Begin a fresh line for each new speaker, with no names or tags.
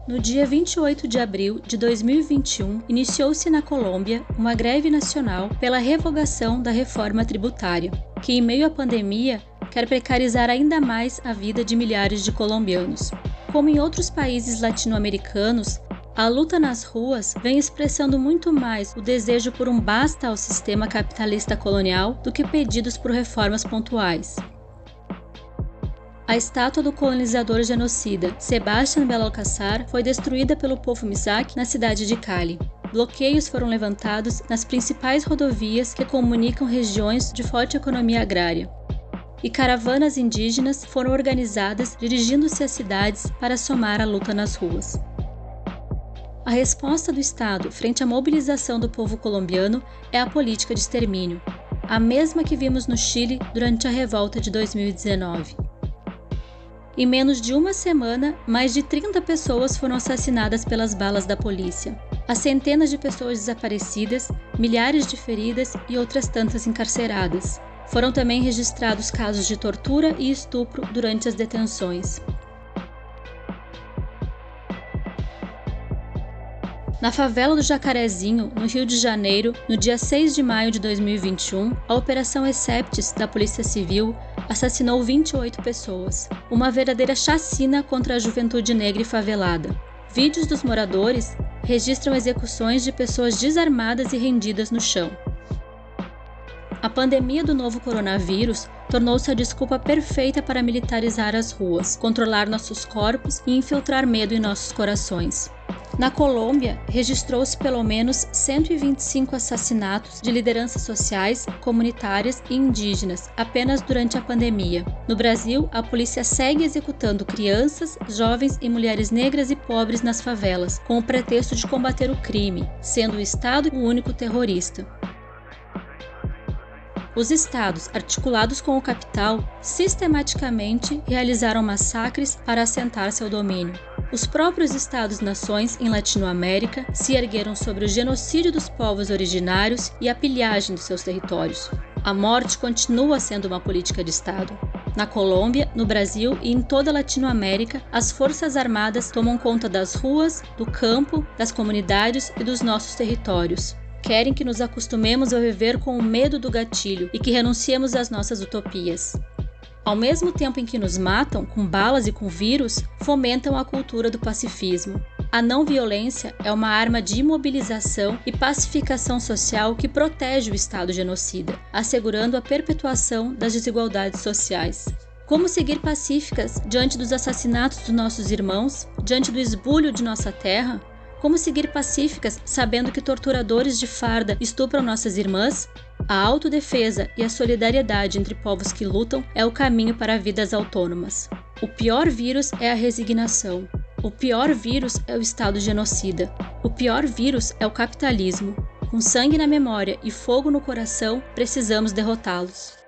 No dia 28 de abril de 2021, iniciou-se na Colômbia uma greve nacional pela revogação da reforma tributária, que, em meio à pandemia, quer precarizar ainda mais a vida de milhares de colombianos. Como em outros países latino-americanos, a luta nas ruas vem expressando muito mais o desejo por um basta ao sistema capitalista colonial do que pedidos por reformas pontuais. A estátua do colonizador genocida Sebastián Belalcázar foi destruída pelo povo Mixteco na cidade de Cali. Bloqueios foram levantados nas principais rodovias que comunicam regiões de forte economia agrária. E caravanas indígenas foram organizadas dirigindo-se às cidades para somar a luta nas ruas. A resposta do Estado frente à mobilização do povo colombiano é a política de extermínio, a mesma que vimos no Chile durante a revolta de 2019. Em menos de uma semana, mais de 30 pessoas foram assassinadas pelas balas da polícia. Há centenas de pessoas desaparecidas, milhares de feridas e outras tantas encarceradas. Foram também registrados casos de tortura e estupro durante as detenções. Na favela do Jacarezinho, no Rio de Janeiro, no dia 6 de maio de 2021, a Operação Exceptis da Polícia Civil assassinou 28 pessoas, uma verdadeira chacina contra a juventude negra e favelada. Vídeos dos moradores registram execuções de pessoas desarmadas e rendidas no chão. A pandemia do novo coronavírus tornou-se a desculpa perfeita para militarizar as ruas, controlar nossos corpos e infiltrar medo em nossos corações. Na Colômbia, registrou-se pelo menos 125 assassinatos de lideranças sociais, comunitárias e indígenas apenas durante a pandemia. No Brasil, a polícia segue executando crianças, jovens e mulheres negras e pobres nas favelas, com o pretexto de combater o crime, sendo o Estado o único terrorista. Os estados, articulados com o capital, sistematicamente realizaram massacres para assentar seu domínio. Os próprios Estados-nações em Latinoamérica se ergueram sobre o genocídio dos povos originários e a pilhagem dos seus territórios. A morte continua sendo uma política de Estado. Na Colômbia, no Brasil e em toda a Latinoamérica, as Forças Armadas tomam conta das ruas, do campo, das comunidades e dos nossos territórios. Querem que nos acostumemos a viver com o medo do gatilho e que renunciemos às nossas utopias. Ao mesmo tempo em que nos matam, com balas e com vírus, fomentam a cultura do pacifismo. A não-violência é uma arma de imobilização e pacificação social que protege o Estado genocida, assegurando a perpetuação das desigualdades sociais. Como seguir pacíficas diante dos assassinatos dos nossos irmãos, diante do esbulho de nossa terra? Como seguir pacíficas sabendo que torturadores de farda estupram nossas irmãs? A autodefesa e a solidariedade entre povos que lutam é o caminho para vidas autônomas. O pior vírus é a resignação. O pior vírus é o Estado genocida. O pior vírus é o capitalismo. Com sangue na memória e fogo no coração, precisamos derrotá-los.